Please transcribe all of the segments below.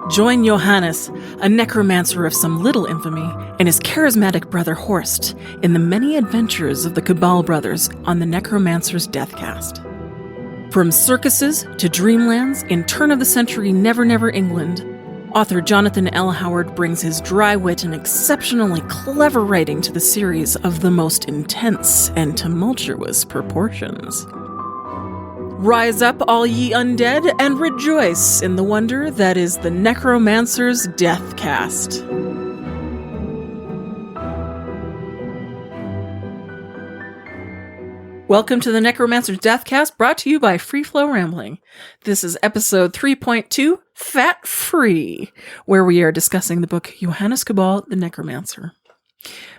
Join Johannes, a necromancer of some little infamy, and his charismatic brother Horst in the many adventures of the Cabal brothers on the Necromancer's Deathcast. From circuses to dreamlands in turn-of-the-century Never England, author Jonathan L. Howard brings his dry wit and exceptionally clever writing to the series of the most intense and tumultuous proportions. Rise up, all ye undead, and rejoice in the wonder that is the Necromancer's Deathcast. Welcome to the Necromancer's Deathcast, brought to you by Free Flow Rambling. This is episode 3.2, Fat Free, where we are discussing the book Johannes Cabal, the Necromancer.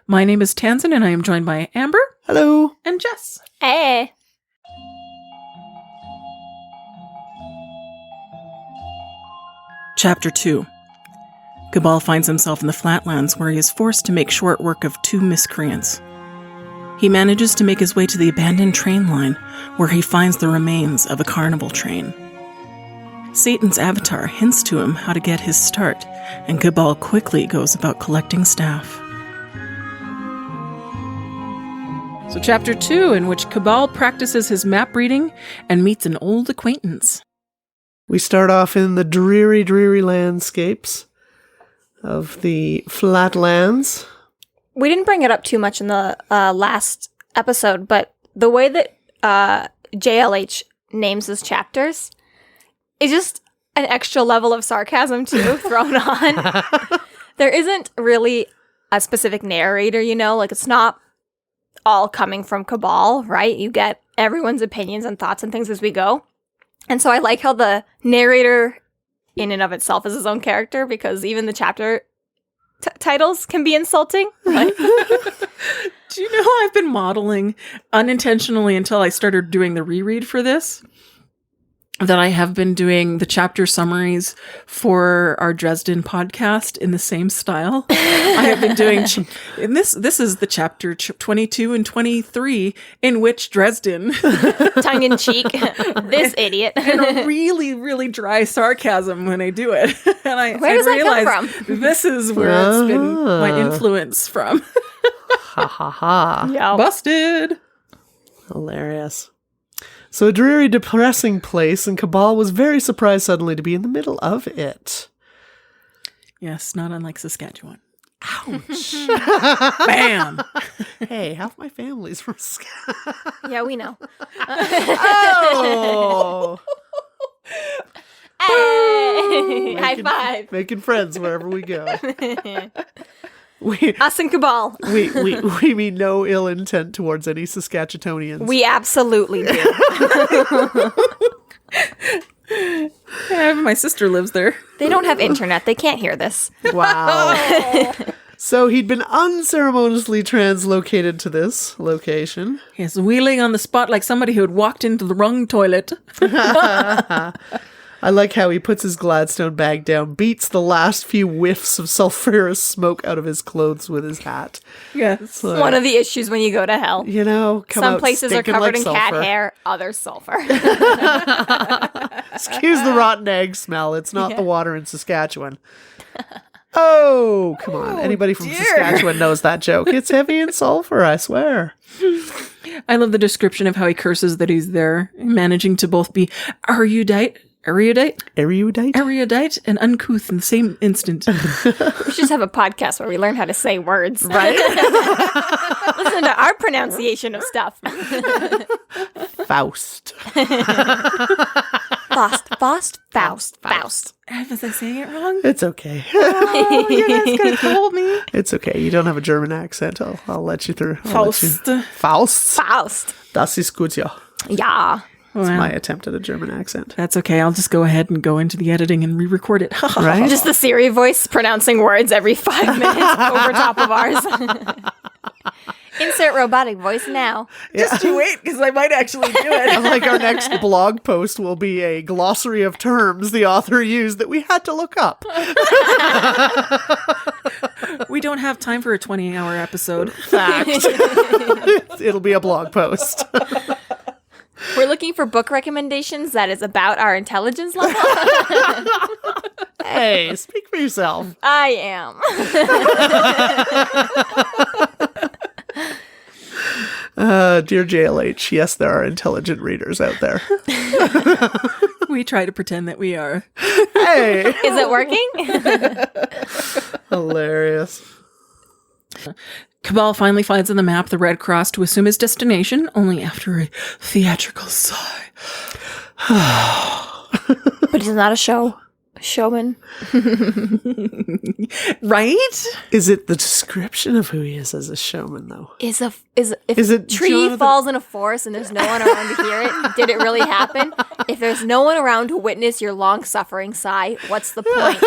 My name is Tanzan, and I am joined by Amber. Hello. And Jess. Hey. Chapter 2. Cabal finds himself in the flatlands where he is forced to make short work of two miscreants. He manages to make his way to the abandoned train line where he finds the remains of a carnival train. Satan's avatar hints to him how to get his start, and Cabal quickly goes about collecting staff. So Chapter 2, in which Cabal practices his map reading and meets an old acquaintance. We start off in the dreary landscapes of the flatlands. We didn't bring it up too much in the last episode, but the way that JLH names his chapters is just an extra level of sarcasm, too, thrown on. There isn't really a specific narrator, like it's not all coming from Cabal, right? You get everyone's opinions and thoughts and things as we go. And so I like how the narrator in and of itself is his own character, because even the chapter titles can be insulting. Right? Do you know I've been modeling unintentionally until I started doing the reread for this? That I have been doing the chapter summaries for our Dresden podcast in the same style. I have been doing, and this is the chapter 22 and 23 in which Dresden, tongue in cheek, this idiot, and a really dry sarcasm when I do it. And where does that realize come from? This is where it's been my influence from. Ha ha ha! Yeah, busted. Hilarious. So a dreary, depressing place, and Cabal was very surprised suddenly to be in the middle of it. Yes, not unlike Saskatchewan. Ouch. Bam! Hey, half my family's from Saskatchewan. Yeah, we know. Oh! Hey! High five. Making friends wherever we go. Us and Cabal. We mean no ill intent towards any Saskatchewanians. We absolutely do. Yeah, my sister lives there. They don't have internet. They can't hear this. Wow. So he'd been unceremoniously translocated to this location. Yes, wheeling on the spot like somebody who had walked into the wrong toilet. I like how he puts his Gladstone bag down, beats the last few whiffs of sulfurous smoke out of his clothes with his hat. Yes. One of the issues when you go to hell. Some places are covered in cat hair, others sulfur. Excuse the rotten egg smell. It's not the water in Saskatchewan. Oh, come on. Anybody from Saskatchewan knows that joke. It's heavy in sulfur, I swear. I love the description of how he curses that he's there, managing to both be erudite, and uncouth in the same instant. We should just have a podcast where we learn how to say words. Right? Listen to our pronunciation of stuff. Faust. Faust. Was I saying it wrong? It's okay. Oh, you guys gotta hold me. It's okay. You don't have a German accent. I'll let you through. Faust. Faust. Das ist gut, ja. Yeah. That's my attempt at a German accent. That's okay. I'll just go ahead and go into the editing and re-record it. Right? Just the Siri voice pronouncing words every 5 minutes over top of ours. Insert robotic voice now. Just you wait, because I might actually do it. Like our next blog post will be a glossary of terms the author used that we had to look up. We don't have time for a 20-hour episode. Fact. It'll be a blog post. We're looking for book recommendations that is about our intelligence level. Hey, speak for yourself. I am. Dear JLH, yes, there are intelligent readers out there. We try to pretend that we are. Hey! Is it working? Hilarious. Cabal finally finds on the map the Red Cross to assume his destination, only after a theatrical sigh. But he's not a showman. Right? Is it the description of who he is as a showman, though? If Is a it tree Jonathan- falls in a forest and there's no one around to hear it, did it really happen? If there's no one around to witness your long-suffering sigh, what's the point?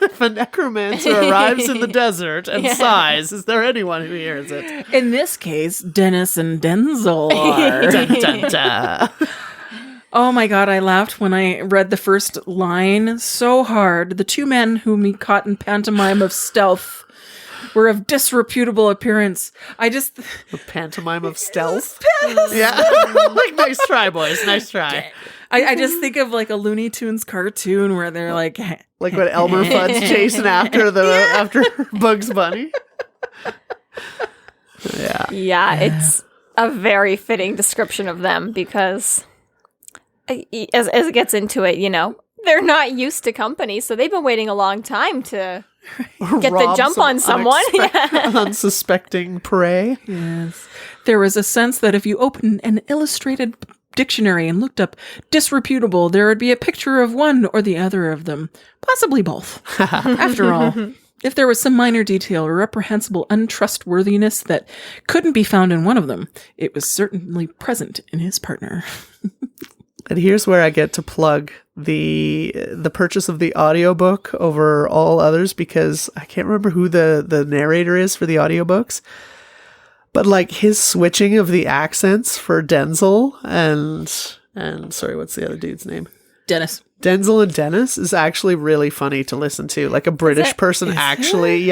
If a necromancer arrives in the desert and sighs, is there anyone who hears it? In this case, Dennis and Denzel are. Dun, dun, dun. Oh my god, I laughed when I read the first line so hard. The two men whom he caught in pantomime of stealth were of disreputable appearance. I just... A pantomime of stealth? Yeah. Like, nice try, boys. Nice try. I just think of like a Looney Tunes cartoon where they're like... Like when Elmer Fudd's chasing after after Bugs Bunny. Yeah. Yeah, it's a very fitting description of them because as it gets into it, they're not used to company, so they've been waiting a long time to get the Rob jump some on someone. unsuspecting prey. Yes. There was a sense that if you opened an illustrated dictionary and looked up disreputable, there would be a picture of one or the other of them, possibly both. After all, if there was some minor detail or reprehensible untrustworthiness that couldn't be found in one of them, it was certainly present in his partner. And here's where I get to plug the purchase of the audiobook over all others, because I can't remember who the narrator is for the audiobooks. But like his switching of the accents for Denzel and sorry, what's the other dude's name? Dennis. Denzel and Dennis is actually really funny to listen to. Like a British person actually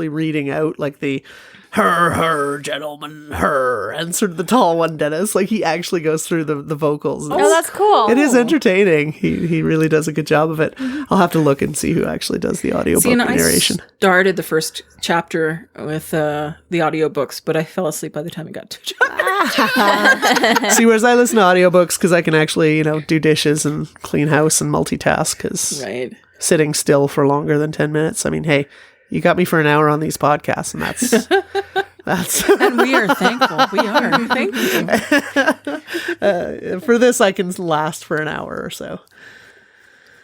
reading out like the her, gentlemen, her, and sort of the tall one, Dennis. Like he actually goes through the vocals. Oh, that's cool. It is entertaining. He really does a good job of it. I'll have to look and see who actually does the audiobook narration. I started the first chapter with the audiobooks, but I fell asleep by the time I got to chapter. See, whereas I listen to audiobooks because I can actually, do dishes and clean house and multitask, because Right. sitting still for longer than 10 minutes. I mean, hey, you got me for an hour on these podcasts, and that's And we are thankful. We are. Thank you. for this, I can last for an hour or so.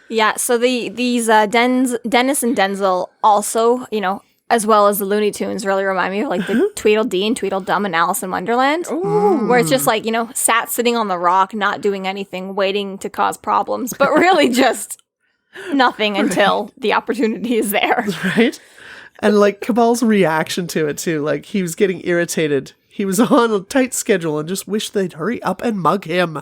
Yeah, so these Dennis and Denzel also, as well as the Looney Tunes, really remind me of like the Tweedledee and Tweedledum and Alice in Wonderland, where it's just like, sat sitting on the rock, not doing anything, waiting to cause problems, but really just nothing until the opportunity is there. Right? And like Cabal's reaction to it too, like he was getting irritated. He was on a tight schedule and just wished they'd hurry up and mug him.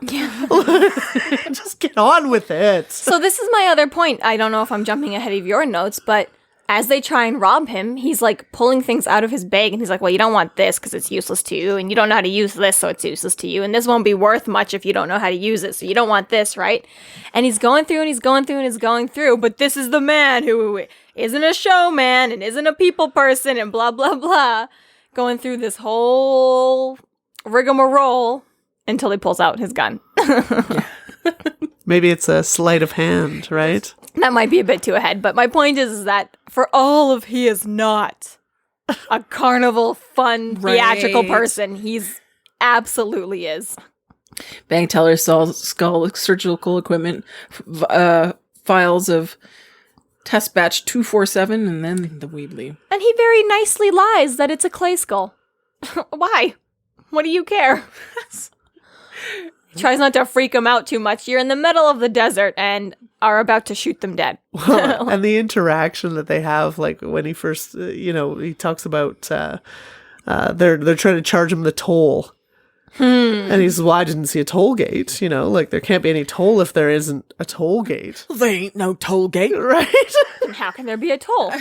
Just get on with it. So this is my other point. I don't know if I'm jumping ahead of your notes, but as they try and rob him, he's like pulling things out of his bag and he's like, well, you don't want this because it's useless to you, and you don't know how to use this, so it's useless to you, and this won't be worth much if you don't know how to use it, so you don't want this, right? And he's going through and he's going through and he's going through, but this is the man who isn't a showman and isn't a people person and blah, blah, blah, going through this whole rigmarole until he pulls out his gun. Maybe it's a sleight of hand, right? That might be a bit too ahead, but my point is that for all of he is not a carnival, fun, theatrical person, he's absolutely is. Bank teller sells skull surgical equipment, files of test batch 247, and then the Weebly. And he very nicely lies that it's a clay skull. Why? What do you care? Tries not to freak him out too much. You're in the middle of the desert and are about to shoot them dead. And the interaction that they have, like when he first, he talks about they're trying to charge him the toll. And he says, well, I didn't see a toll gate. Like there can't be any toll if there isn't a toll gate. There ain't no toll gate. Right? And how can there be a toll?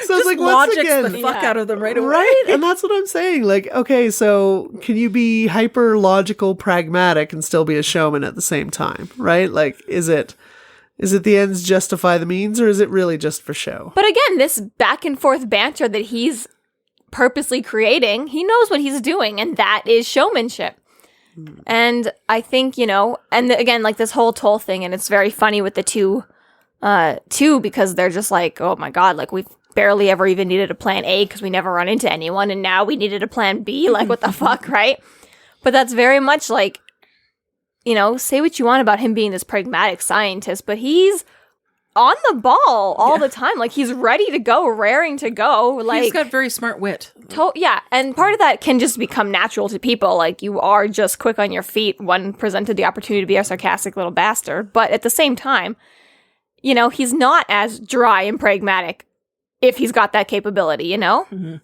So it's like, once logics again, the fuck out of them right away. Right? And that's what I'm saying. Like, okay, so can you be hyper logical, pragmatic, and still be a showman at the same time? Right? Like, is it Is it the ends justify the means, or is it really just for show? But again, this back and forth banter that he's purposely creating, he knows what he's doing, and that is showmanship. And I think, and again, like this whole toll thing, and it's very funny with the two, because they're just like, oh my God, like we've barely ever even needed a plan A because we never run into anyone, and now we needed a plan B, like what the fuck, right? But that's very much like, say what you want about him being this pragmatic scientist, but he's on the ball all the time. Like, he's ready to go, raring to go. Like, he's got very smart wit. Yeah, and part of that can just become natural to people. Like, you are just quick on your feet when presented the opportunity to be a sarcastic little bastard. But at the same time, he's not as dry and pragmatic if he's got that capability, Mm-hmm.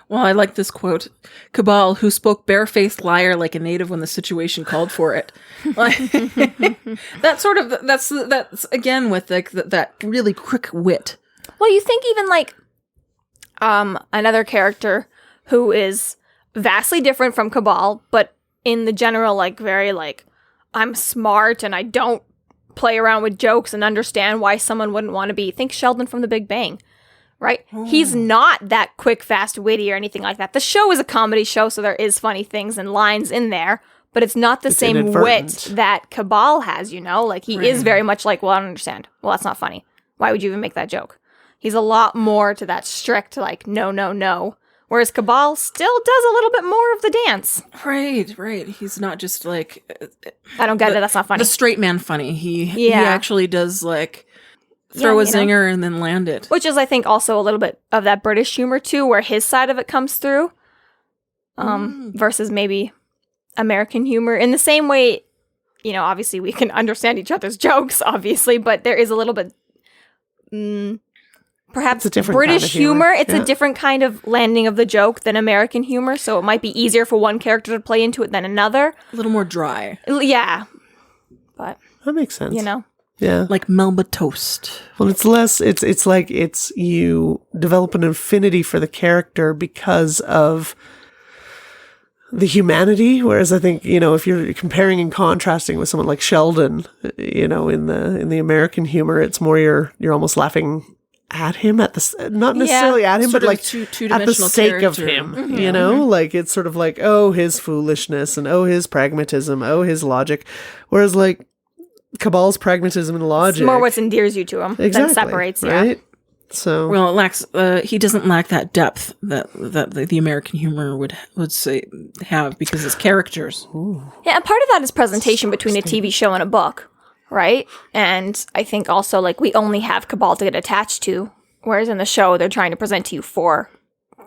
Well, I like this quote. Cabal, who spoke barefaced liar like a native when the situation called for it. Like, that's again with like that really quick wit. Well, you think even like another character who is vastly different from Cabal, but in the general, like, very like, I'm smart and I don't play around with jokes and understand why someone wouldn't want to be. Think Sheldon from The Big Bang. Right? Oh. He's not that quick, fast, witty or anything like that. The show is a comedy show, so there is funny things and lines in there, but it's not the same wit that Cabal has, Like, he is very much like, well, I don't understand. Well, that's not funny. Why would you even make that joke? He's a lot more to that strict, like, no, no, no. Whereas Cabal still does a little bit more of the dance. Right. He's not just like... I don't get it. That's not funny. The straight man funny. He actually does, like... throw a zinger and then land it. Which is, I think, also a little bit of that British humor, too, where his side of it comes through, versus maybe American humor. In the same way, obviously we can understand each other's jokes, obviously, but there is a little bit, perhaps a different British kind of humor. It's a different kind of landing of the joke than American humor, so it might be easier for one character to play into it than another. A little more dry. Yeah. But... that makes sense. Yeah. Like Melba toast. Well, it's less, it's like you develop an affinity for the character because of the humanity. Whereas I think, if you're comparing and contrasting with someone like Sheldon, in the American humor, it's more you're almost laughing at him not necessarily at him, but like at the sake of him, like it's sort of like, oh, his foolishness and oh, his pragmatism, oh, his logic. Whereas like, Cabal's pragmatism and logic. It's more what endears you to him than separates, right? So, well, it lacks. He doesn't lack that depth that the American humor would say have because it's characters. Ooh. Yeah, and part of that is presentation between a TV show and a book, right? And I think also like we only have Cabal to get attached to, whereas in the show they're trying to present to you 4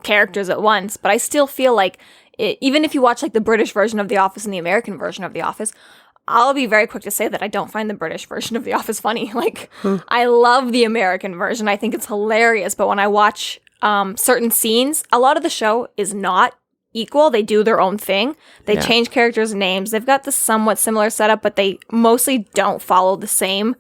characters at once. But I still feel like even if you watch like the British version of The Office and the American version of The Office. I'll be very quick to say that I don't find the British version of The Office funny. Like, I love the American version. I think it's hilarious. But when I watch certain scenes, a lot of the show is not equal. They do their own thing. They change characters' names. They've got the somewhat similar setup, but they mostly don't follow the same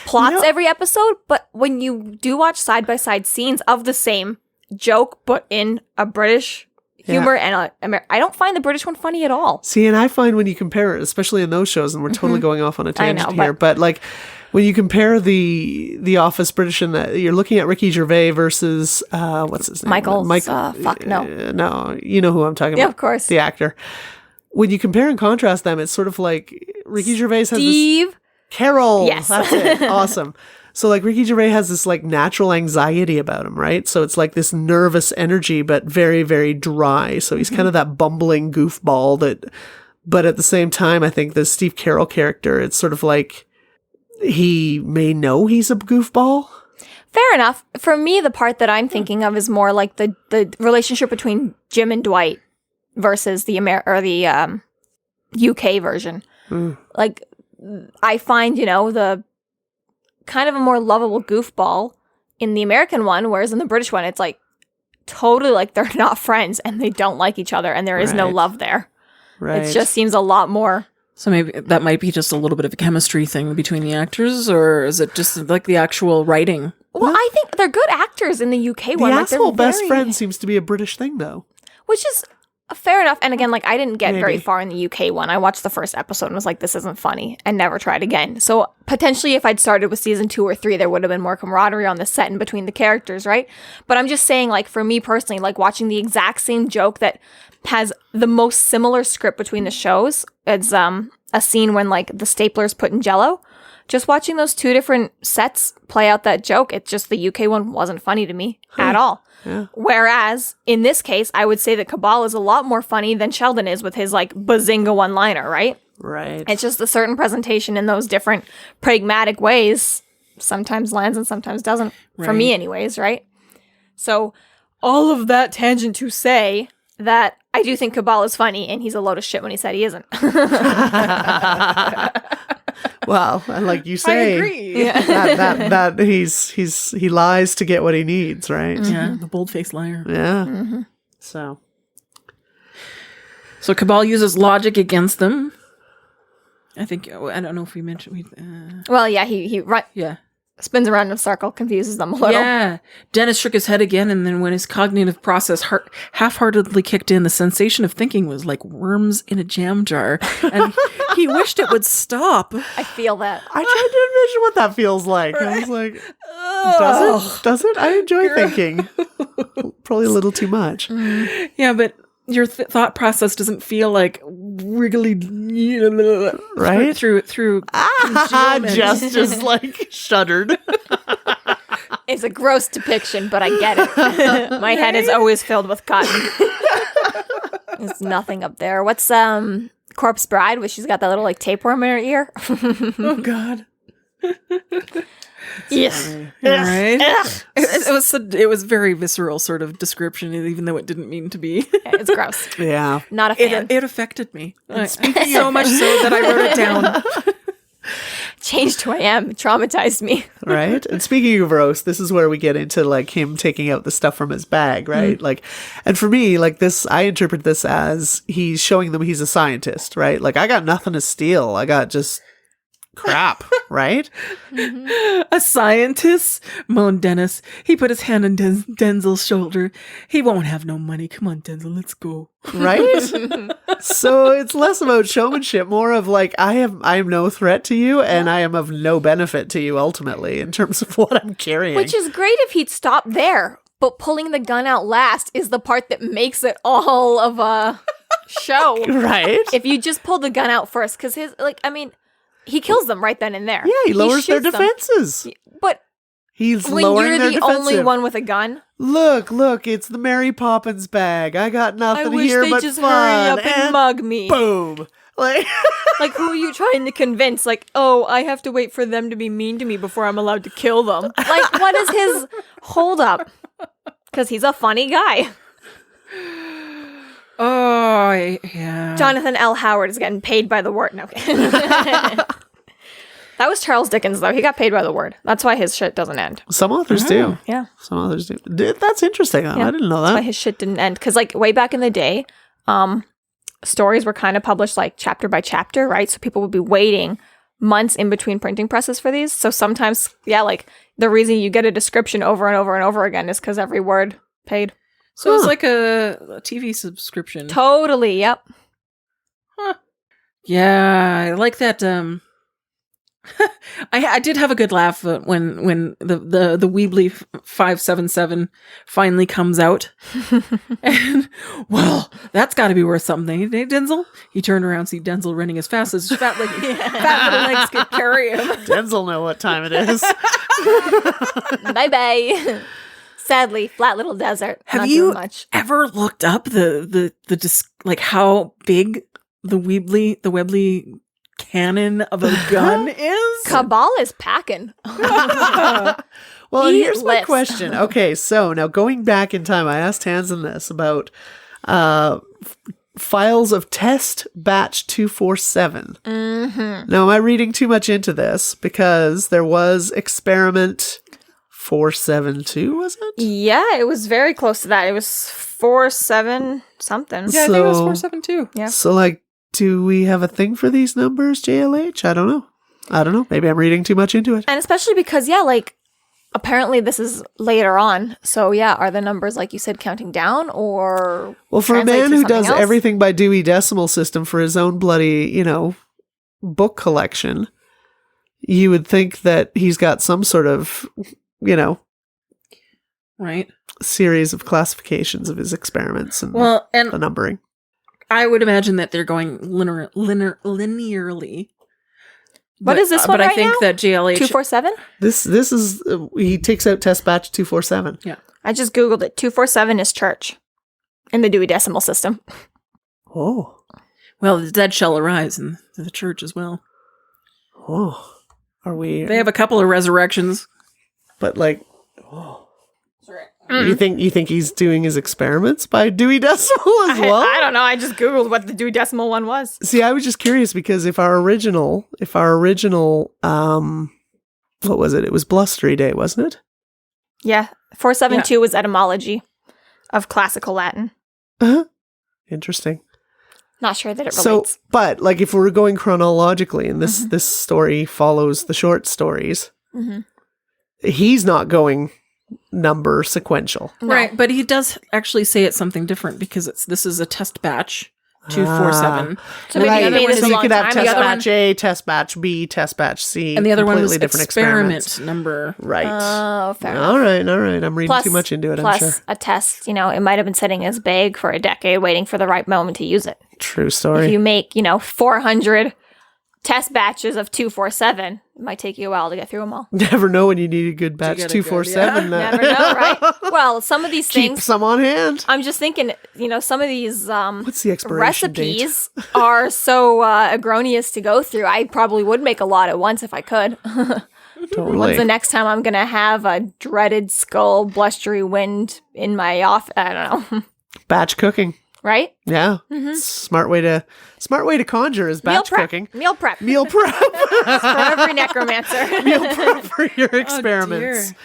plots every episode. But when you do watch side-by-side scenes of the same joke, but in a British humor and I don't find the British one funny at all. See, and I find when you compare it, especially in those shows, and we're totally going off on a tangent here, but like when you compare the Office British and you're looking at Ricky Gervais versus what's his name? Michael. No, you know who I'm talking about. Yeah, of course. The actor. When you compare and contrast them, it's sort of like Ricky Gervais has Steve Carroll. Yes. That's it. Awesome. So like Ricky Gervais has this like natural anxiety about him, right? So it's like this nervous energy, but very, very dry. So he's kind of that bumbling goofball but at the same time, I think the Steve Carroll character, it's sort of like he may know he's a goofball. Fair enough. For me, the part that I'm thinking of is more like the relationship between Jim and Dwight versus the UK version. Like, I find, the kind of a more lovable goofball in the American one, whereas in the British one, it's like totally like they're not friends and they don't like each other and there is no love there. Right. It just seems a lot more. So maybe that might be just a little bit of a chemistry thing between the actors, or is it just like the actual writing? Well, I think they're good actors in the UK one. The asshole best friend seems to be a British thing, though. Which is Fair enough. And again, like, I didn't get very Maybe. far in the UK one. I watched the first episode and was like, this isn't funny, and never tried again. So potentially if I'd started with season 2 or 3, there would have been more camaraderie on the set and between the characters, right? But I'm just saying, like, for me personally, like, watching the exact same joke that has the most similar script between the shows, it's a scene when, like, the stapler's put in Jell-O. Just watching those 2 different sets play out that joke, it's just the UK one wasn't funny to me at all. Yeah. Whereas, in this case, I would say that Cabal is a lot more funny than Sheldon is with his, like, bazinga one-liner, right? Right. It's just a certain presentation in those different pragmatic ways sometimes lands and sometimes doesn't, for me anyways, right? So, all of that tangent to say that I do think Cabal is funny, and he's a load of shit when he said he isn't. Well, and like you say, I agree. that he lies to get what he needs, right? Yeah, the bold-faced liar. Yeah. So Cabal uses logic against them. I think, I don't know if we mentioned... Well, yeah, he yeah. spins around in a circle, confuses them a little. Yeah. Dennis shook his head again, and then when his cognitive process half-heartedly kicked in, the sensation of thinking was like worms in a jam jar, and he wished it would stop. I feel that. I tried to envision what that feels like. I was like, does it? I enjoy thinking. Probably a little too much. Yeah, but your thought process doesn't feel like wriggly, right? Through congealment. just like shuddered. It's a gross depiction, but I get it. My head is always filled with cotton. There's nothing up there. What's Corpse Bride, where she's got that little like tapeworm in her ear? Oh God. Yes. Right? It was very visceral sort of description, even though it didn't mean to be. It's gross. Yeah. Not a fan. It affected me. So much so that I wrote it down. Changed who I am. Traumatized me. Right. And speaking of roast, this is where we get into like him taking out the stuff from his bag, right? Like, and for me, like this, I interpret this as he's showing them he's a scientist, right? Like, I got nothing to steal. I got just crap, right? A scientist? Moaned Dennis. He put his hand on Denzel's shoulder. He won't have no money. Come on, Denzel, let's go. Right? So it's less about showmanship, more of like, I am no threat to you, and I am of no benefit to you ultimately in terms of what I'm carrying. Which is great if he'd stopped there, but pulling the gun out last is the part that makes it all of a show. Right? If you just pulled the gun out first, because he kills them right then and there. Yeah, he lowers their shoots them. defenses. But He's when lowering you're their the defensive. only one with a gun, Look, it's the Mary Poppins bag. I got I nothing wish here they'd but just fun. hurry up and mug me. Boom. Like, Like, who are you trying to convince? Like, oh, I have to wait for them to be mean to me before I'm allowed to kill them. Like, what is his holdup? Because he's a funny guy. Oh, yeah. Jonathan L. Howard is getting paid by the word. No, okay. That was Charles Dickens, though. He got paid by the word. That's why his shit doesn't end. some authors do. Yeah. Some authors do. That's interesting. Though. Yeah. I didn't know That's why that. his shit didn't end. Because, like, way back in the day, stories were kind of published, like, chapter by chapter, right? So people would be waiting months in between printing presses for these. So sometimes, yeah, like, the reason you get a description over and over and over again is because every word paid. So it's like a TV subscription. Totally, yep. Yeah, I like that. I did have a good laugh when the Weebly 577 finally comes out, and well, that's got to be worth something, hey, Denzel. He turned around, see Denzel running as fast as fat little legs could carry him. Denzel know what time it is. Bye bye. Sadly, flat little desert. Have Not you doing much. ever looked up the like how big the Webley cannon of a gun is? Cabal is packing. Well, He here's my lifts. question. Okay, so now going back in time, I asked Hansen this about files of test batch 247. Mm-hmm. Now, am I reading too much into this? Because there was experiment 472, was it? Yeah, it was very close to that. It was 4-7 something. Yeah, I think it was So- 472. Yeah. So, like, do we have a thing for these numbers, JLH? I don't know. Maybe I'm reading too much into it. And especially because, yeah, like, apparently this is later on. So yeah, are the numbers, like you said, counting down or Well, for a translate man to who something does else? everything by Dewey Decimal System for his own bloody, book collection, you would think that he's got some sort of, Right. series of classifications of his experiments and Well, and the numbering. I would imagine that they're going linearly. What is this one But I right think now? that GLH 247? This is, he takes out test batch 247. I just Googled it. 247 is church in the Dewey Decimal System. Oh. Well, the dead shall arise in the church as well. Oh. Are we... They have a couple of resurrections. But like... Oh. You think he's doing his experiments by Dewey Decimal as well? I don't know. I just Googled what the Dewey Decimal one was. See, I was just curious because if our original, what was it? It was Blustery Day, wasn't it? Yeah. 472 was etymology of classical Latin. Uh-huh. Interesting. Not sure that it So, relates. but like if we're going chronologically and this story follows the short stories, he's not going number sequential. No. Right, but he does actually say it's something different because this is a test batch, 247. So maybe he made this so a you long could have time test ago. batch A, test batch B, test batch C, And the other one was completely different experiment experiments. number. Right. Oh, fair enough. All right. I'm reading too much into it, I'm plus sure. a test, it might have been sitting in his bag for a decade waiting for the right moment to use it. True If story. you make, 400 test batches of 247, it might take you a while to get through them all. Never know when you need a good batch get a 247. Never know, right? Well, some of these Keep things, some on hand. I'm just thinking, some of these What's the expiration date? recipes are so agronous to go through. I probably would make a lot at once if I could. Totally. When's the next time I'm going to have a dreaded skull blustery wind in my office? I don't know. Batch cooking. Right? Yeah. Smart way to conjure is batch Meal prep. cooking. Meal prep. Meal prep. For every necromancer. Meal prep for your experiments. dear.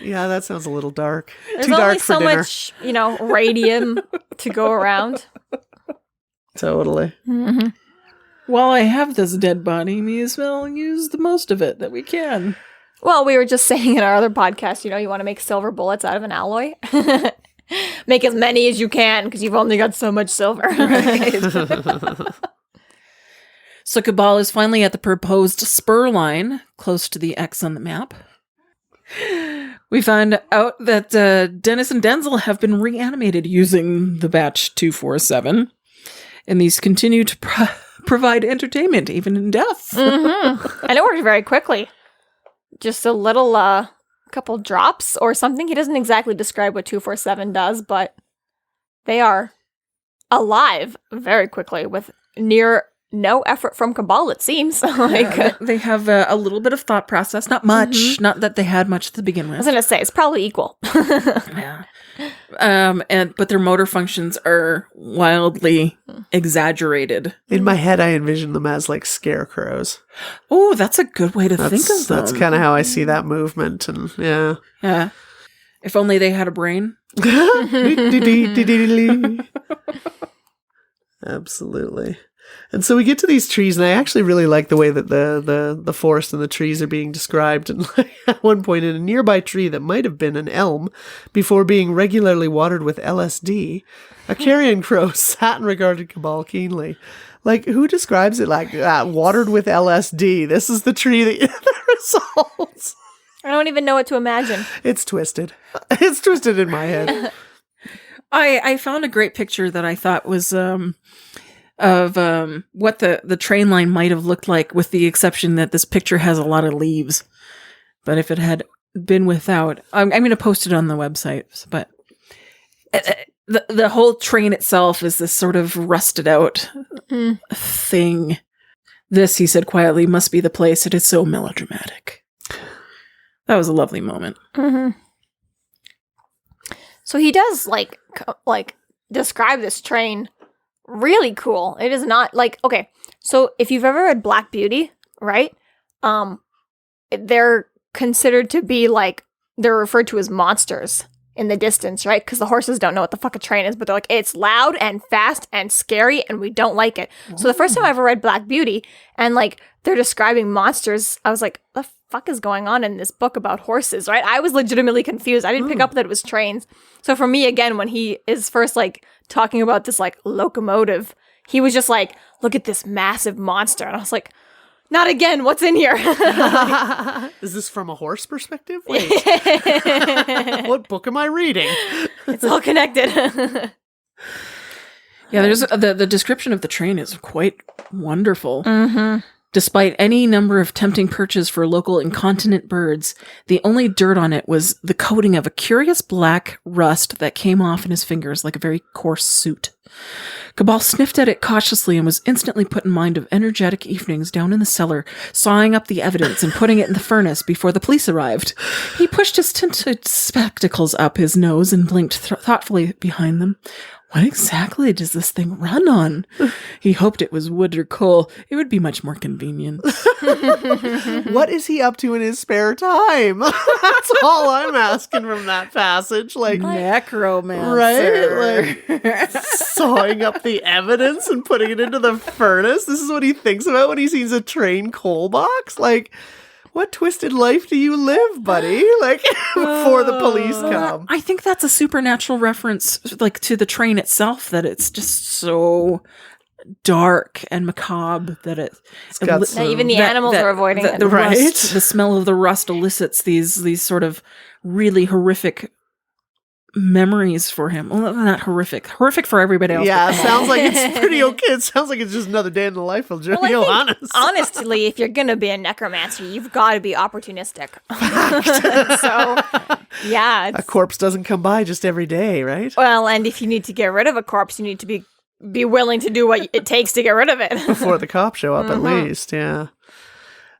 Yeah, that sounds a little dark. There's Too only dark for so dinner. much, radium to go around. Totally. While I have this dead body, may as well use the most of it that we can. Well, we were just saying in our other podcast, you want to make silver bullets out of an alloy. Make as many as you can because you've only got so much silver. So Cabal is finally at the proposed spur line, close to the X on the map. We find out that Dennis and Denzel have been reanimated using the batch 247, and these continue to provide entertainment even in death. And it worked very quickly. Just a little, couple drops or something. He doesn't exactly describe what 247 does, but they are alive very quickly with near no effort from Cabal, it seems. They have a little bit of thought process, not much, not that they had much to begin I was with. going to say, it's probably equal. Yeah. But their motor functions are wildly exaggerated. In my head, I envision them as like scarecrows. Oh, that's a good way to think of them. That's kind of how I see that movement. And yeah. Yeah. If only they had a brain. Absolutely. And so we get to these trees, and I actually really like the way that the forest and the trees are being described. And at one point, in a nearby tree that might have been an elm, before being regularly watered with LSD, a carrion crow sat and regarded Cabal keenly. Like, who describes it like that? Watered with LSD. This is the tree that the results. I don't even know what to imagine. It's twisted. It's twisted in my head. I found a great picture that I thought was of what the train line might have looked like, with the exception that this picture has a lot of leaves. But if it had been without, I'm going to post it on the website. But the whole train itself is this sort of rusted out thing. This, he said quietly, must be the place. It is so melodramatic. That was a lovely moment. So he does like describe this train really cool. It is not like, okay, so if you've ever read Black Beauty, right? They're considered to be like, they're referred to as monsters in the distance, right? Because the horses don't know what the fuck a train is, but they're like, it's loud and fast and scary and we don't like it. So the first time I ever read Black Beauty, and like they're describing monsters, I was like, the fuck is going on in this book about horses, right? I was legitimately confused. I didn't pick up that it was trains. So for me, again, when he is first like talking about this like locomotive, he was just like, look at this massive monster. And I was like, not again, what's in here? Is this from a horse perspective? Wait. What book am I reading? It's all connected. Yeah, there's the description of the train is quite wonderful. Mm-hmm. Despite any number of tempting perches for local incontinent birds, the only dirt on it was the coating of a curious black rust that came off in his fingers like a very coarse soot. Cabal sniffed at it cautiously and was instantly put in mind of energetic evenings down in the cellar, sawing up the evidence and putting it in the furnace before the police arrived. He pushed his tinted spectacles up his nose and blinked thoughtfully behind them. What exactly does this thing run on? He hoped it was wood or coal. It would be much more convenient. What is he up to in his spare time? That's all I'm asking from that passage. Like, Necromancer. right? Like, sawing up the evidence and putting it into the furnace. This is what he thinks about when he sees a train coal box. Like, what twisted life do you live, buddy? Like, before the police come. I think that's a supernatural reference, like, to the train itself, that it's just so dark and macabre that it's got That even the animals are avoiding it. The Right. rust, the smell of the rust elicits these sort of really horrific memories for him. Well, not horrific for everybody else. Yeah, sounds like it's pretty okay. It sounds like it's just another day in the life of Well, I think, Johannes. honestly, if you're gonna be a necromancer, you've got to be opportunistic. So, yeah. A corpse doesn't come by just every day, right? Well, and if you need to get rid of a corpse, you need to be willing to do what it takes to get rid of it. Before the cops show up, at least, yeah.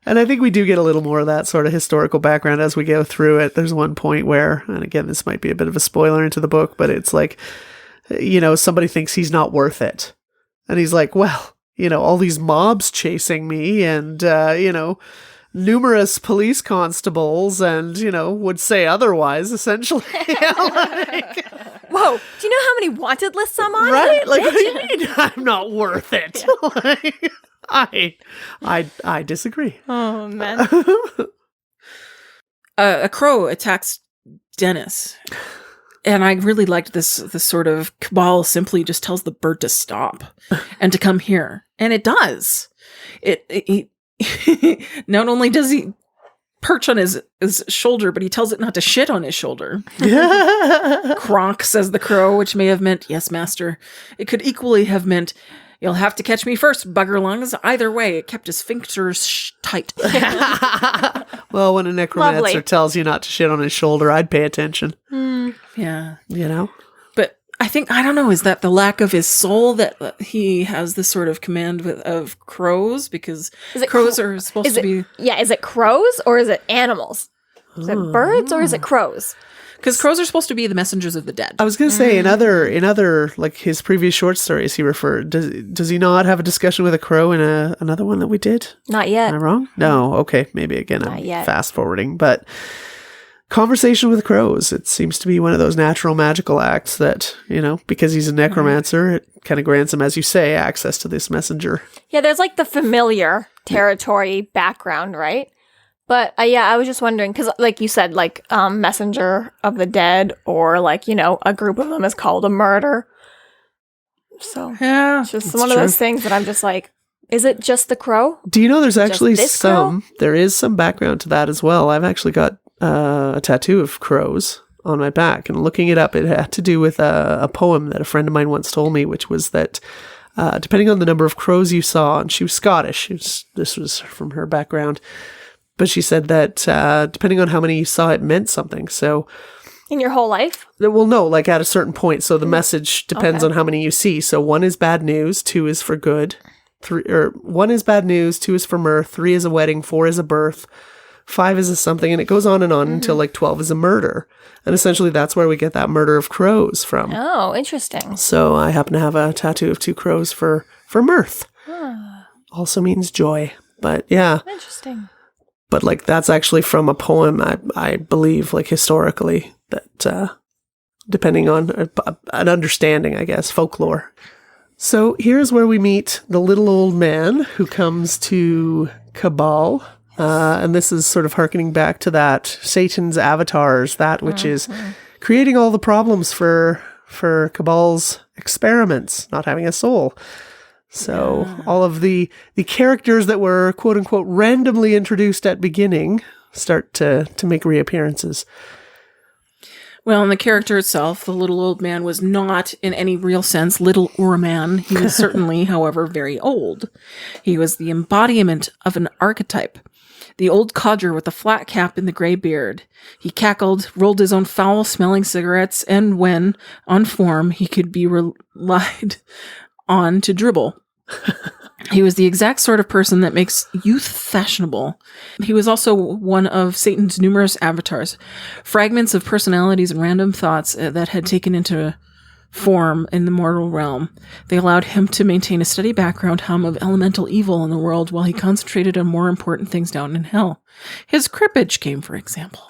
And I think we do get a little more of that sort of historical background as we go through it. There's one point where, and again, this might be a bit of a spoiler into the book, but it's like, somebody thinks he's not worth it. And he's like, well, all these mobs chasing me and, numerous police constables and, would say otherwise, essentially. Like, Whoa, do you know how many wanted lists I'm on? right? Like, what do you mean I'm not worth it? Like, I disagree. Oh, man. A crow attacks Dennis. And I really liked this sort of Cabal simply just tells the bird to stop and to come here. And it does. It not only does he perch on his shoulder, but he tells it not to shit on his shoulder. Kronk, says the crow, which may have meant, yes, master. It could equally have meant, you'll have to catch me first, bugger lungs. Either way, it kept his sphincters tight. Well, when a necromancer Lovely. tells you not to shit on his shoulder, I'd pay attention. Yeah. But I think, I don't know, is that the lack of his soul that he has this sort of command of crows? Because crows are supposed to be... Yeah, is it crows or is it animals? Is it birds or is it crows? Because crows are supposed to be the messengers of the dead. I was going to say, in other like his previous short stories, he referred. Does he not have a discussion with a crow in another one that we did? Not yet. Am I wrong? No. Okay, maybe again I'm Not yet. fast forwarding, but conversation with crows. It seems to be one of those natural magical acts that because he's a necromancer, it kind of grants him, as you say, access to this messenger. Yeah, there's like the familiar territory background, right? But I was just wondering, because like you said, like messenger of the dead, or like, a group of them is called a murder. So Yeah. it's just It's one of true. those things that I'm just like, is it just the crow? Do you know there's actually this crow? there is some background to that as well. I've actually got a tattoo of crows on my back, and looking it up, it had to do with a poem that a friend of mine once told me, which was that depending on the number of crows you saw, and she was Scottish, this was from her background, but she said that depending on how many you saw, it meant something. So, In your whole life? well, no, like at a certain point. So the message depends on how many you see. So 1 is bad news, 2 is for good, 1 is bad news, 2 is for mirth, 3 is a wedding, 4 is a birth, 5 is a something, and it goes on and on until like 12 is a murder. And essentially that's where we get that murder of crows from. Oh, interesting. So I happen to have a tattoo of 2 crows for mirth. Also means joy. But yeah. Interesting. But like that's actually from a poem, I believe, like historically, that depending on an understanding, I guess, folklore. So here's where we meet the little old man who comes to Cabal. And this is sort of hearkening back to that Satan's avatars, that which is creating all the problems for Cabal's experiments, not having a soul. So all of the characters that were quote unquote randomly introduced at beginning start to make reappearances. Well, and the character itself, the little old man, was not in any real sense little or a man. He was certainly, however, very old. He was the embodiment of an archetype. The old codger with the flat cap and the gray beard. He cackled, rolled his own foul-smelling cigarettes, and when, on form, he could be relied on to dribble. He was the exact sort of person that makes youth fashionable. He was also one of Satan's numerous avatars, fragments of personalities and random thoughts that had taken into form in the mortal realm. They allowed him to maintain a steady background hum of elemental evil in the world while he concentrated on more important things down in hell. His cribbage game, for example.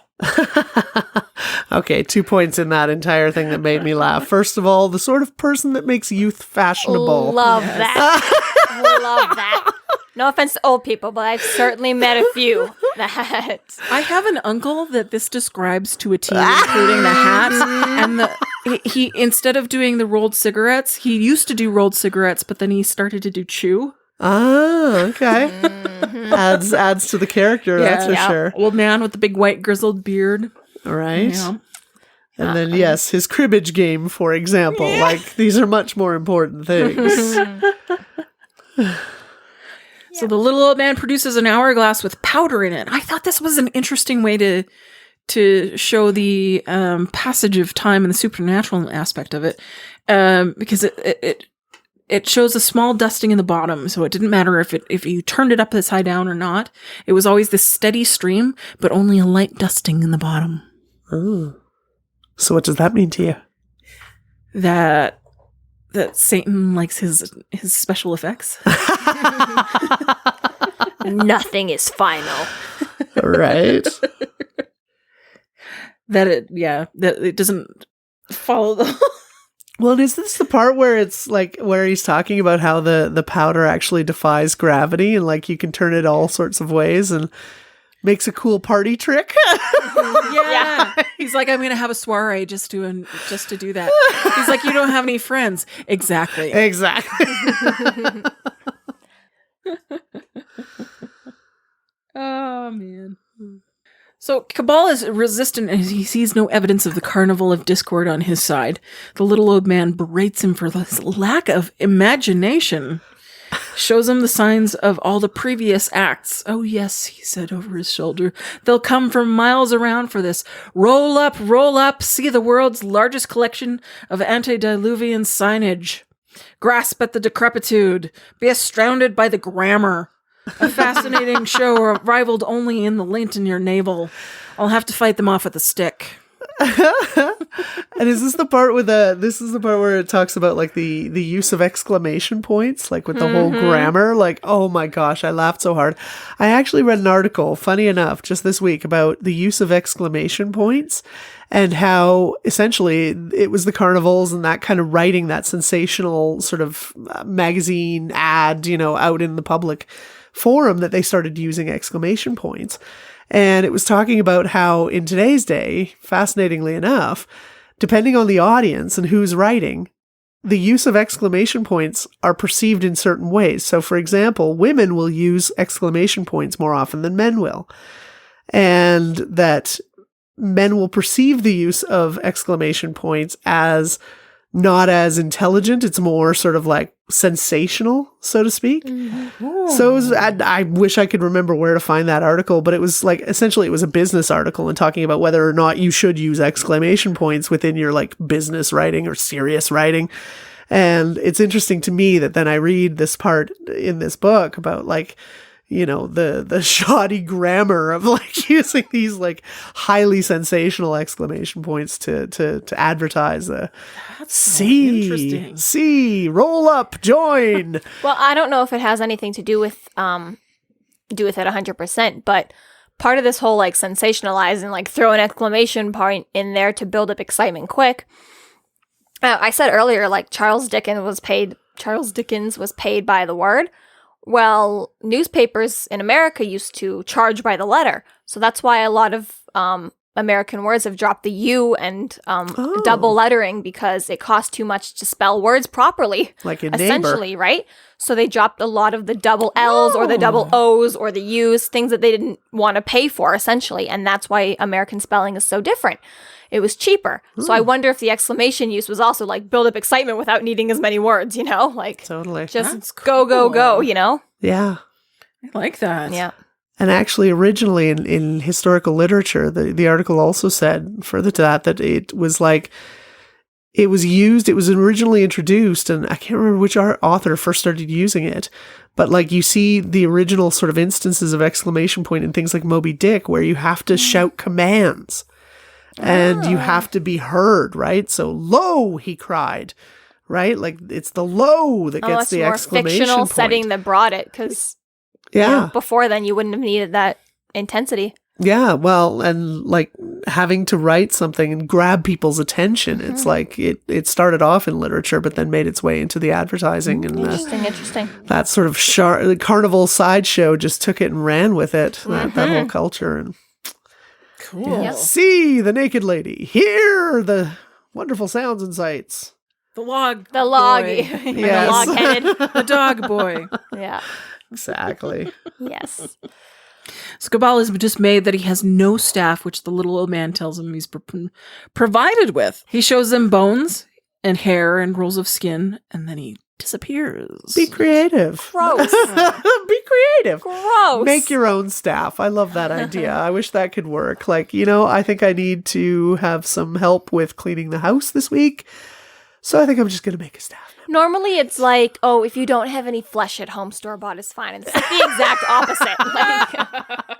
Okay, 2 points in that entire thing that made me laugh. First of all, the sort of person that makes youth fashionable. Love that. Love that. No offense to old people, but I've certainly met a few that... I have an uncle that this describes to a T, including the hat. And he instead of doing the rolled cigarettes, he used to do rolled cigarettes, but then he started to do chew. Ah, okay. Adds to the character, that's for sure. Old man with the big white grizzled beard. All right. Yeah. And then, yes, his cribbage game, for example. Yeah. Like, these are much more important things. So the little old man produces an hourglass with powder in it. I thought this was an interesting way to show the passage of time and the supernatural aspect of it, because it shows a small dusting in the bottom, so it didn't matter if you turned it upside down or not. It was always this steady stream, but only a light dusting in the bottom. Oh. So what does that mean to you? That Satan likes his special effects. Nothing is final. Right. That it doesn't follow the... Well, is this the part where it's like where he's talking about how the powder actually defies gravity and like you can turn it all sorts of ways and makes a cool party trick? Yeah. He's like, I'm going to have a soiree just to do that. He's like, you don't have any friends. Exactly. Oh, man. So Cabal is resistant and he sees no evidence of the carnival of discord on his side. The little old man berates him for this lack of imagination. Shows him the signs of all the previous acts. Oh yes, he said over his shoulder. They'll come from miles around for this. Roll up, see the world's largest collection of antediluvian signage. Grasp at the decrepitude. Be astounded by the grammar. A fascinating show rivaled only in the lint in your navel. I'll have to fight them off with a stick. And is this the part with this is the part where it talks about like the use of exclamation points, like with the whole grammar? Like, oh my gosh, I laughed so hard. I actually read an article, funny enough, just this week about the use of exclamation points and how essentially it was the carnivals and that kind of writing, that sensational sort of magazine ad, out in the public forum that they started using exclamation points. And it was talking about how in today's day, fascinatingly enough, depending on the audience and who's writing, the use of exclamation points are perceived in certain ways. So, for example, women will use exclamation points more often than men will. And that men will perceive the use of exclamation points as not as intelligent. It's more sort of like sensational, so to speak. Mm-hmm. So it was, I wish I could remember where to find that article, but it was like, essentially it was a business article and talking about whether or not you should use exclamation points within your like business writing or serious writing. And it's interesting to me that then I read this part in this book about like, the shoddy grammar of like using these like highly sensational exclamation points to advertise the see, roll up, join. Well, I don't know if it has anything to do with it 100%, but part of this whole like sensationalizing, like throw an exclamation point in there to build up excitement quick. I said earlier, like Charles Dickens was paid by the word. Well, newspapers in America used to charge by the letter. So that's why a lot of American words have dropped the U and double lettering because it cost too much to spell words properly. Like in essentially, neighbor. right? So they dropped a lot of the double L's or the double O's or the U's, things that they didn't want to pay for, essentially. And that's why American spelling is so different. It was cheaper. So I wonder if the exclamation use was also like build up excitement without needing as many words, you know? Like Totally. just That's go, go, cool. go, you know? Yeah. I like that. Yeah. And actually, originally in historical literature, the article also said, further to that it was like, it was originally introduced, and I can't remember which author first started using it, but like you see the original sort of instances of exclamation point in things like Moby Dick, where you have to shout commands, and you have to be heard, right? So, lo, he cried, right? Like, it's the lo that gets the exclamation it's more fictional point. setting that brought it, because Yeah. before then you wouldn't have needed that intensity. Yeah, well, and like having to write something and grab people's attention. It's like it started off in literature, but then made its way into the advertising, and Interesting. that sort of the carnival sideshow just took it and ran with it. That whole culture. And Cool. Yep. see the naked lady, hear the wonderful sounds and sights. The log. The log, boy. Yes. the log-headed. The dog boy. Yeah. Exactly. Yes. So Cabal is dismayed that he has no staff, which the little old man tells him he's provided with. He shows them bones and hair and rolls of skin, and then he disappears. Be creative. Gross. Be creative. Gross. Make your own staff. I love that idea. I wish that could work. Like, I think I need to have some help with cleaning the house this week. So I think I'm just going to make a staff. Normally it's like, oh, if you don't have any flesh at home, store-bought is fine. And it's like the exact opposite. Like,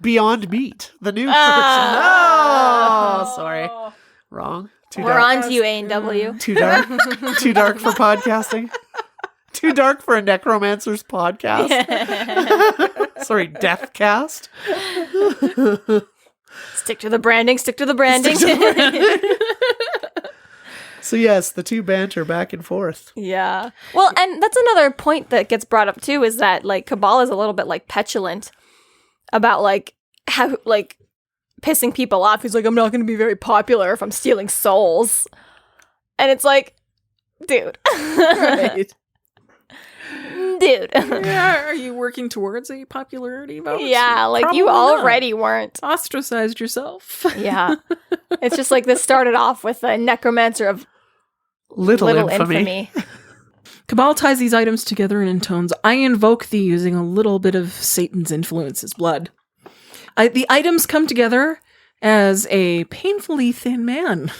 Beyond Meat, the new version. Oh, sorry. Wrong. Too we're dark. on to you, A&W. Too dark. Too dark for podcasting. Too dark for a Necromancer's podcast. Sorry, Deathcast. Stick to the branding. So yes, the two banter back and forth. Yeah. Well, and that's another point that gets brought up too, is that like Cabal is a little bit like petulant about like how like pissing people off. He's like, I'm not going to be very popular if I'm stealing souls. And it's like, dude. Right. Dude. Yeah, are you working towards a popularity vote? Yeah, like Probably you not. already weren't. Ostracized yourself. Yeah. It's just like this started off with a necromancer of Little infamy. Cabal ties these items together and intones, I invoke thee using a little bit of Satan's influence as blood. The items come together as a painfully thin man.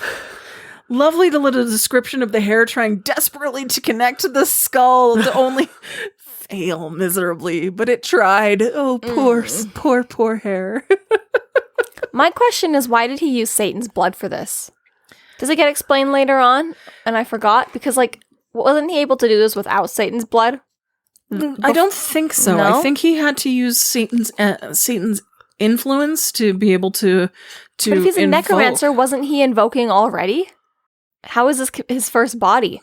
Lovely the little description of the hair trying desperately to connect to the skull to only fail miserably, but it tried. Oh, poor hair. My question is, why did he use Satan's blood for this? Does it get explained later on? And I forgot, because like, wasn't he able to do this without Satan's blood? I don't think so. No? I think he had to use Satan's influence to be able to But if he's a invoke. necromancer, wasn't he invoking already? How is this his first body?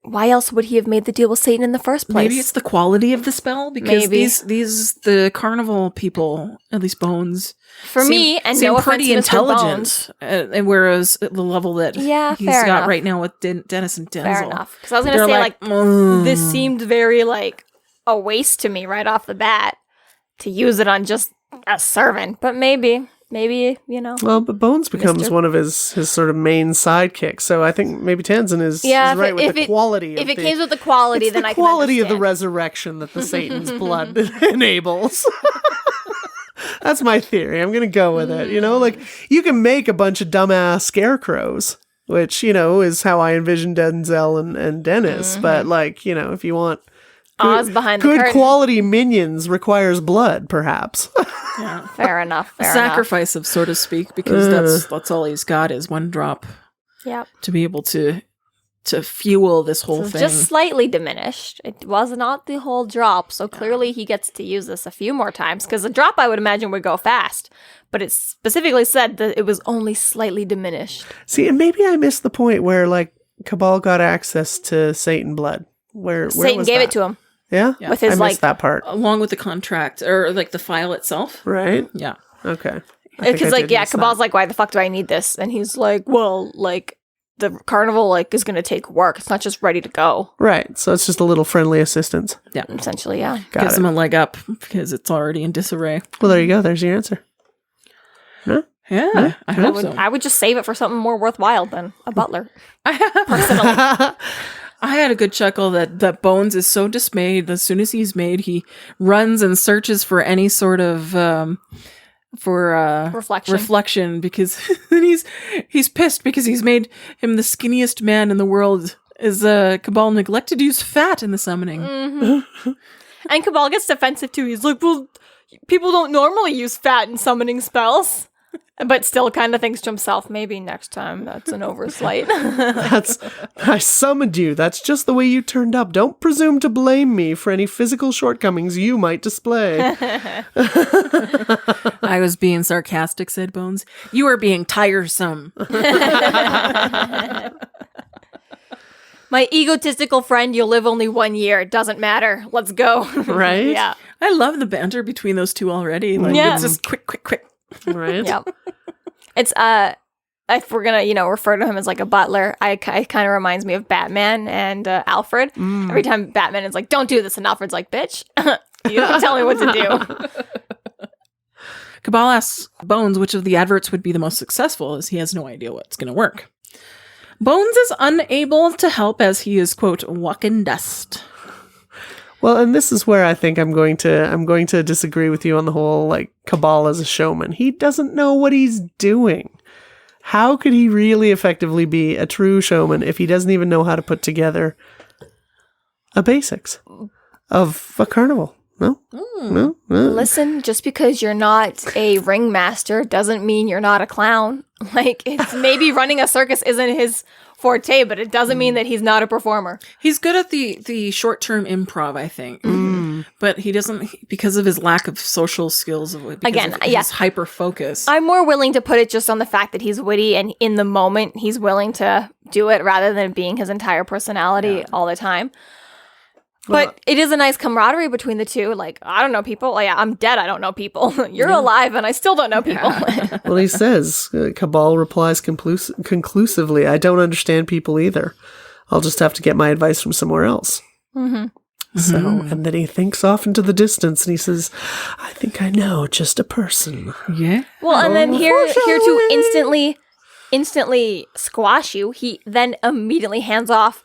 Why else would he have made the deal with Satan in the first place? Maybe it's the quality of the spell, because Maybe. the carnival people, at least Bones, For me, and seem no offense pretty to Mr. intelligent, Bones. and whereas the level that Yeah, he's fair got enough. right now with Dennis and Denzel, Fair enough. Because I was going to they're say, like, this seemed very, like, a waste to me right off the bat to use it on just a servant. But maybe, Well, but Bones becomes one of his sort of main sidekicks. So I think maybe Tenzin is right with the quality. If it came with the quality, then I can quality of the understand. resurrection that the Satan's blood enables. That's my theory. I'm going to go with it. Like you can make a bunch of dumbass scarecrows, which, is how I envision Denzel and Dennis. But like, if you want Oz behind the good curtain. quality minions requires blood, perhaps. yeah. Fair enough. A sacrifice of, so to speak, because that's all he's got is one drop Yep. to be able to fuel this whole So thing. just slightly diminished. It was not the whole drop, so clearly he gets to use this a few more times, because a drop I would imagine would go fast, but it specifically said that it was only slightly diminished. See, and maybe I missed the point where like Cabal got access to Satan blood. Where Satan was gave that? it to him. Yeah? Yeah. With his, I like, missed that part. Along with the contract, or like the file itself. Right? Yeah. Okay. I think because I like did yeah, miss Cabal's that. like, why the fuck do I need this? And he's like, well, like the carnival like is gonna take work. It's not just ready to go. Right. So it's just a little friendly assistance. Essentially, yeah. Got Gives it. him a leg up because it's already in disarray. Well, there you go. There's your answer. Yeah, I hope so. I would just save it for something more worthwhile than a butler. I had a good chuckle that Bones is so dismayed. As soon as he's made, he runs and searches for any sort of reflection because he's pissed because he's made him the skinniest man in the world. Is Cabal neglected to use fat in the summoning? Mm-hmm. And Cabal gets defensive too. He's like, well, people don't normally use fat in summoning spells. But still kind of thinks to himself, maybe next time that's an oversight. I summoned you. That's just the way you turned up. Don't presume to blame me for any physical shortcomings you might display. I was being sarcastic, said Bones. You are being tiresome. My egotistical friend, you'll live only 1 year. It doesn't matter. Let's go. Right? Yeah. I love the banter between those two already. Like, Yeah. it's just quick. Right? Yep. It's if we're gonna refer to him as like a butler, it kind of reminds me of Batman and Alfred. Every time Batman is like, "Don't do this," and Alfred's like, "Bitch, you can tell me what to do." Cabal asks Bones which of the adverts would be the most successful, as he has no idea what's going to work. Bones is unable to help as he is, quote, walking dust. Well, and this is where I think I'm going to disagree with you on the whole, like, Cabal as a showman. He doesn't know what he's doing. How could he really effectively be a true showman if he doesn't even know how to put together a basics of a carnival? No? No? Listen, just because you're not a ringmaster doesn't mean you're not a clown. Like, it's maybe running a circus isn't his forte, but it doesn't mean that he's not a performer. He's good at the short-term improv, I think. But he doesn't, because of his lack of social skills, his hyper-focus. I'm more willing to put it just on the fact that he's witty and in the moment he's willing to do it rather than being his entire personality all the time. But it is a nice camaraderie between the two. Like, I don't know people. Like, I'm dead. I don't know people. You're alive, and I still don't know people. Well, he says, Cabal replies conclusively, I don't understand people either. I'll just have to get my advice from somewhere else. Mm-hmm. So, and then he thinks off into the distance, and he says, I think I know just a person. Yeah. Well, and then here to instantly squash you, he then immediately hands off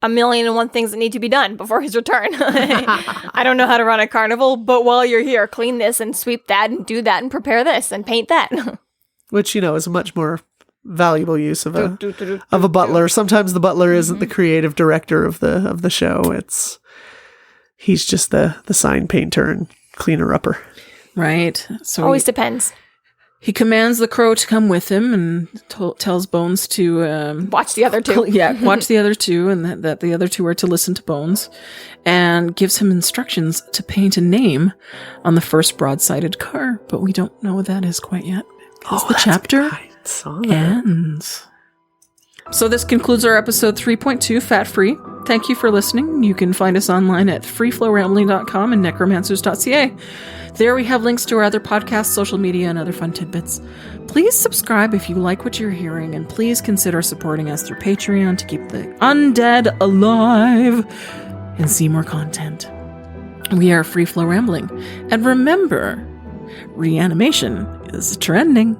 1,000,001 things that need to be done before his return. I don't know how to run a carnival, but while you're here, clean this and sweep that and do that and prepare this and paint that. Which, is a much more valuable use of a butler. Sometimes the butler isn't the creative director of the show. He's just the sign painter and cleaner-upper. Right. So Always depends. he commands the crow to come with him and tells Bones to Watch the other two. watch the other two, and that the other two are to listen to Bones, and gives him instructions to paint a name on the first broad-sided car, but we don't know what that is quite yet because the chapter ends. So this concludes our episode 3.2, Fat Free. Thank you for listening. You can find us online at freeflowrambling.com and necromancers.ca. There we have links to our other podcasts, social media, and other fun tidbits. Please subscribe if you like what you're hearing, and please consider supporting us through Patreon to keep the undead alive and see more content. We are Free Flow Rambling. And remember, reanimation is trending.